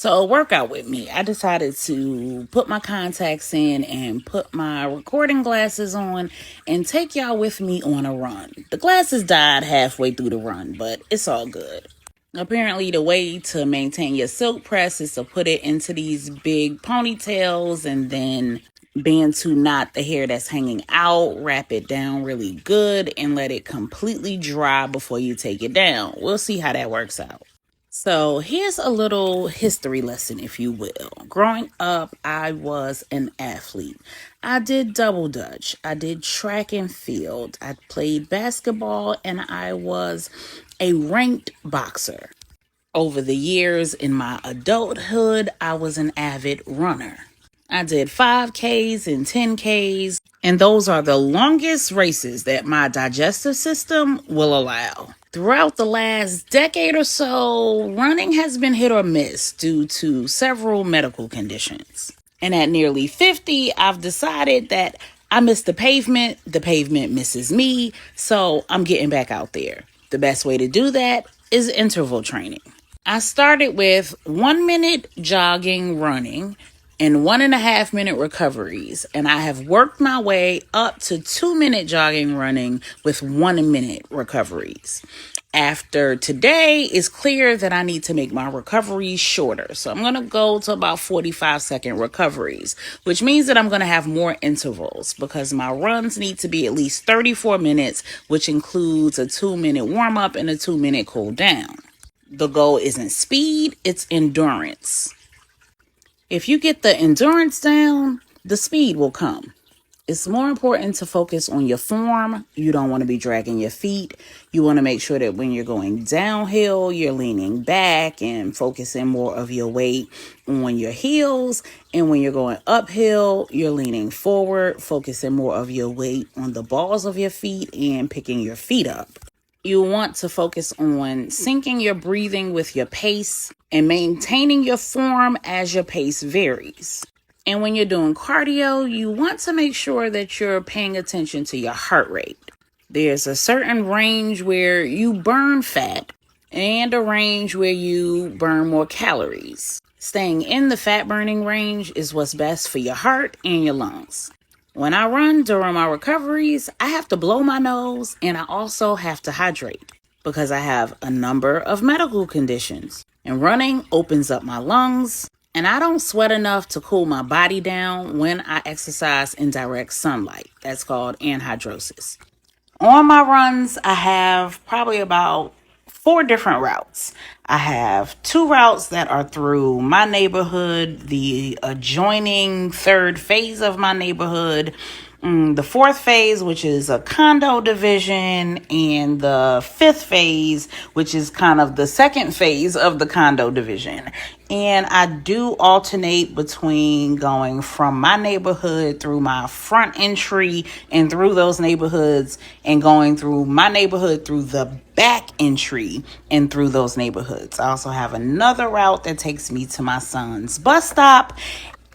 So, work out with me. I decided to put my contacts in and put my recording glasses on and take y'all with me on a run. The glasses died halfway through the run, but it's all good. Apparently, the way to maintain your silk press is to put it into these big ponytails and then bend to knot the hair that's hanging out, wrap it down really good, and let it completely dry before you take it down. We'll see how that works out. So here's a little history lesson, if you will. Growing up, I was an athlete. I did double dutch. I did track and field. I played basketball and I was a ranked boxer. Over the years in my adulthood, I was an avid runner. I did 5Ks and 10Ks, and those are the longest races that my digestive system will allow. Throughout the last decade or so, running has been hit or miss due to several medical conditions. And at nearly 50, I've decided that I miss the pavement misses me, so I'm getting back out there. The best way to do that is interval training. I started with 1 minute jogging, running, and 1.5 minute recoveries. And I have worked my way up to 2 minute jogging, running with 1 minute recoveries. After today, it's clear that I need to make my recoveries shorter. So I'm going to go to about 45-second recoveries, which means that I'm going to have more intervals because my runs need to be at least 34 minutes, which includes a 2 minute warm up and a 2 minute cool down. The goal isn't speed, it's endurance. If you get the endurance down, the speed will come. It's more important to focus on your form. You don't want to be dragging your feet. You want to make sure that when you're going downhill, you're leaning back and focusing more of your weight on your heels. And when you're going uphill, you're leaning forward, focusing more of your weight on the balls of your feet and picking your feet up. You want to focus on syncing your breathing with your pace and maintaining your form as your pace varies. And when you're doing cardio, you want to make sure that you're paying attention to your heart rate. There's a certain range where you burn fat and a range where you burn more calories. Staying in the fat burning range is what's best for your heart and your lungs. When I run during my recoveries, I have to blow my nose and I also have to hydrate because I have a number of medical conditions. And running opens up my lungs, and I don't sweat enough to cool my body down when I exercise in direct sunlight. That's called anhydrosis. On my runs, I have probably about 4 different routes. I have 2 routes that are through my neighborhood, the adjoining third phase of my neighborhood, the fourth phase, which is a condo division, and the fifth phase, which is kind of the second phase of the condo division. And I do alternate between going from my neighborhood through my front entry and through those neighborhoods and going through my neighborhood through the back entry and through those neighborhoods. I also have another route that takes me to my son's bus stop.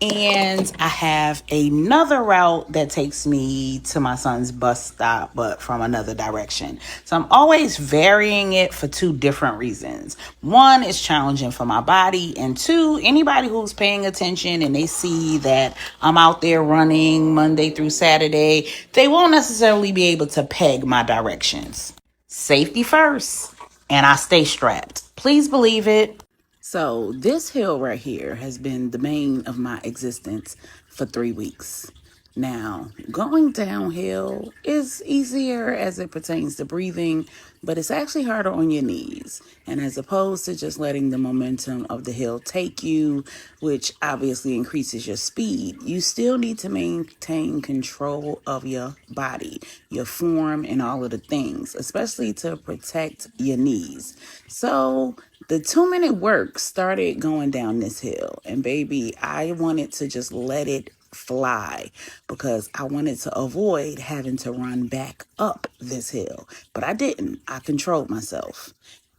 And I have another route that takes me to my son's bus stop, but from another direction. So I'm always varying it for 2 different reasons. One, it's challenging for my body. And 2, anybody who's paying attention and they see that I'm out there running Monday through Saturday, they won't necessarily be able to peg my directions. Safety first, and I stay strapped. Please believe it. So this hill right here has been the bane of my existence for 3 weeks. Now, going downhill is easier as it pertains to breathing, but it's actually harder on your knees. And as opposed to just letting the momentum of the hill take you, which obviously increases your speed, you still need to maintain control of your body, your form, and all of the things, especially to protect your knees. So the 2 minute work started going down this hill, and baby, I wanted to just let it fly because I wanted to avoid having to run back up this hill, but I didn't. I controlled myself.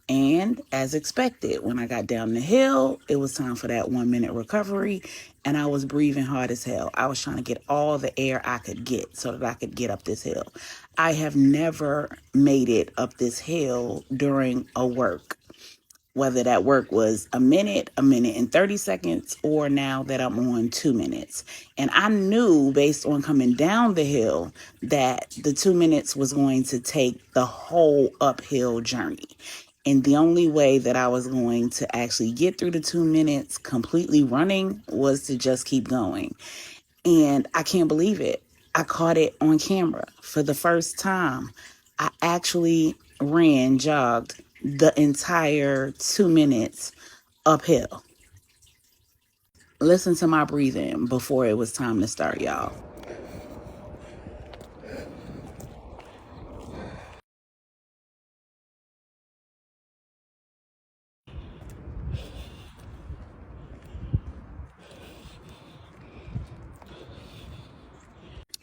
And as expected, when I got down the hill, it was time for that 1 minute recovery, and I was breathing hard as hell. I was trying to get all the air I could get so that I could get up this hill. I have never made it up this hill during a work. whether that work was a minute and 30 seconds, or now that I'm on 2 minutes. And I knew based on coming down the hill that the 2 minutes was going to take the whole uphill journey. And the only way that I was going to actually get through the 2 minutes completely running was to just keep going. And I can't believe it. I caught it on camera for the first time. I actually jogged the entire 2 minutes uphill. Listen to my breathing before it was time to start, y'all.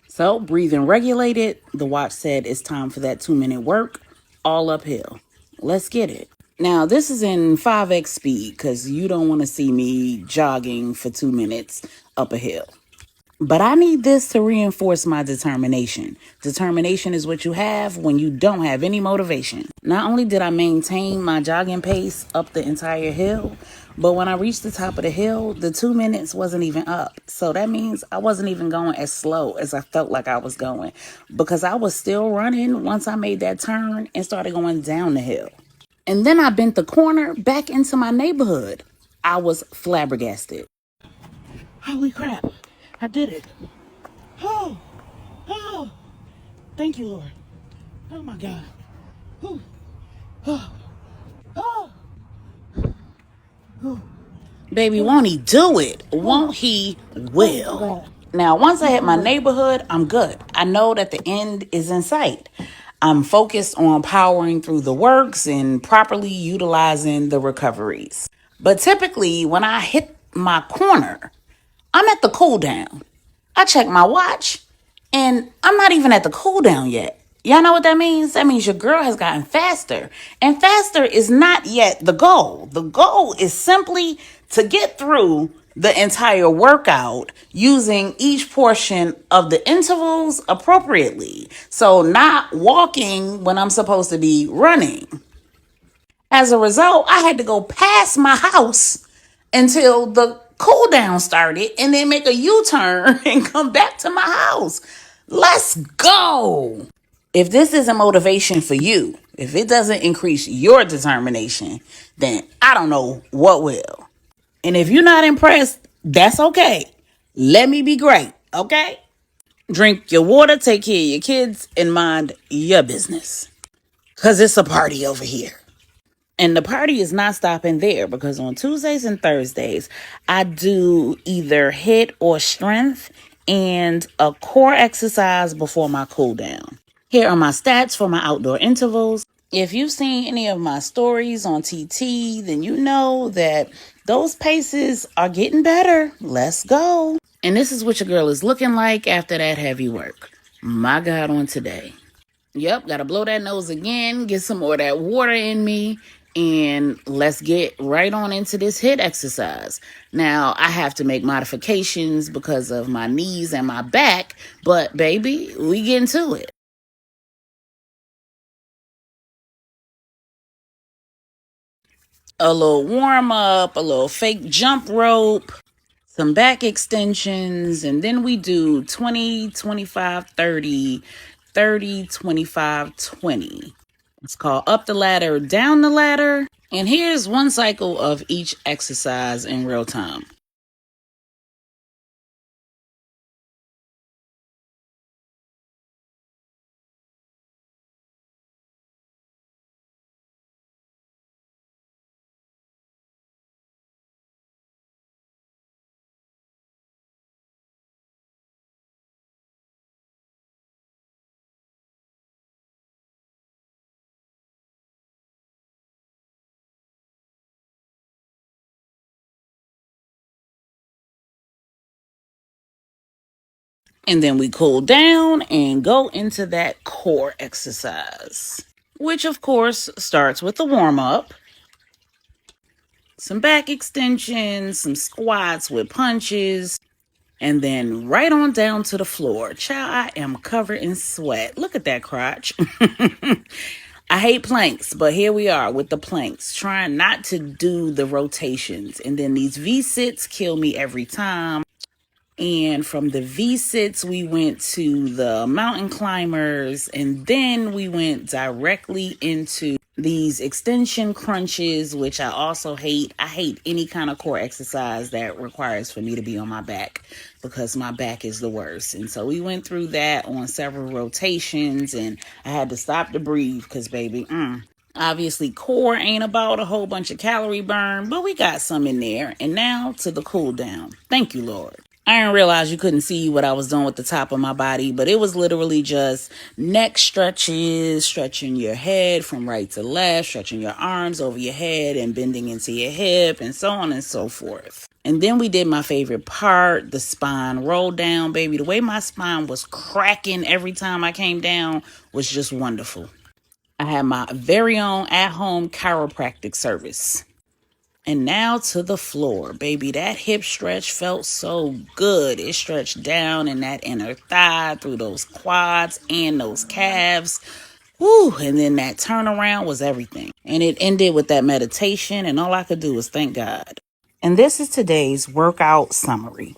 So, breathing regulated, the watch said it's time for that 2 minute work, all uphill. Let's get it. Now, this is in 5x speed because you don't want to see me jogging for 2 minutes up a hill. But I need this to reinforce my determination. Determination is what you have when you don't have any motivation. Not only did I maintain my jogging pace up the entire hill, but when I reached the top of the hill, the 2 minutes wasn't even up. So that means I wasn't even going as slow as I felt like I was going, because I was still running once I made that turn and started going down the hill. And then I bent the corner back into my neighborhood. I was flabbergasted. Holy crap, I did it. Oh, oh, thank you, Lord. Oh my God. Ooh. Oh, oh, oh. Baby, won't he do it? Won't he will? Now, once I hit my neighborhood, I'm good. I know that the end is in sight. I'm focused on powering through the works and properly utilizing the recoveries. But typically, when I hit my corner, I'm at the cool down. I check my watch and I'm not even at the cool down yet. Y'all know what that means? That means your girl has gotten faster. And faster is not yet the goal. The goal is simply to get through the entire workout using each portion of the intervals appropriately. So, not walking when I'm supposed to be running. As a result, I had to go past my house until the cool down started and then make a U-turn and come back to my house. Let's go. If this isn't motivation for you, if it doesn't increase your determination, then I don't know what will. And if you're not impressed, that's okay. Let me be great, okay? Drink your water, take care of your kids, and mind your business. Because it's a party over here. And the party is not stopping there, because on Tuesdays and Thursdays, I do either HIIT or strength and a core exercise before my cool down. Here are my stats for my outdoor intervals. If you've seen any of my stories on TT, then you know that those paces are getting better. Let's go. And this is what your girl is looking like after that heavy work. My God, on today. Yep, gotta blow that nose again, get some more of that water in me, and let's get right on into this HIIT exercise. Now, I have to make modifications because of my knees and my back, but baby, we get into it. A little warm up, a little fake jump rope, some back extensions, and then we do 20, 25, 30, 30, 25, 20. It's called up the ladder, down the ladder. And here's one cycle of each exercise in real time. And then we cool down and go into that core exercise, which of course starts with the warm up, some back extensions, some squats with punches, and then right on down to the floor. Child, I am covered in sweat. Look at that crotch. I hate planks, but here we are with the planks, trying not to do the rotations. And then these V-sits kill me every time. And from the V-sits, we went to the mountain climbers, and then we went directly into these extension crunches, which I also hate. I hate any kind of core exercise that requires for me to be on my back because my back is the worst. And so we went through that on several rotations, and I had to stop to breathe because, baby, obviously, core ain't about a whole bunch of calorie burn, but we got some in there. And now to the cool down. Thank you, Lord. I didn't realize you couldn't see what I was doing with the top of my body, but it was literally just neck stretches, stretching your head from right to left, stretching your arms over your head and bending into your hip, and so on and so forth. And then we did my favorite part, the spine roll down, baby. The way my spine was cracking every time I came down was just wonderful. I had my very own at-home chiropractic service. And now to the floor, baby. That hip stretch felt so good. It stretched down in that inner thigh, through those quads and those calves. Woo! And then that turnaround was everything. And it ended with that meditation, and all I could do was thank God. And this is today's workout summary.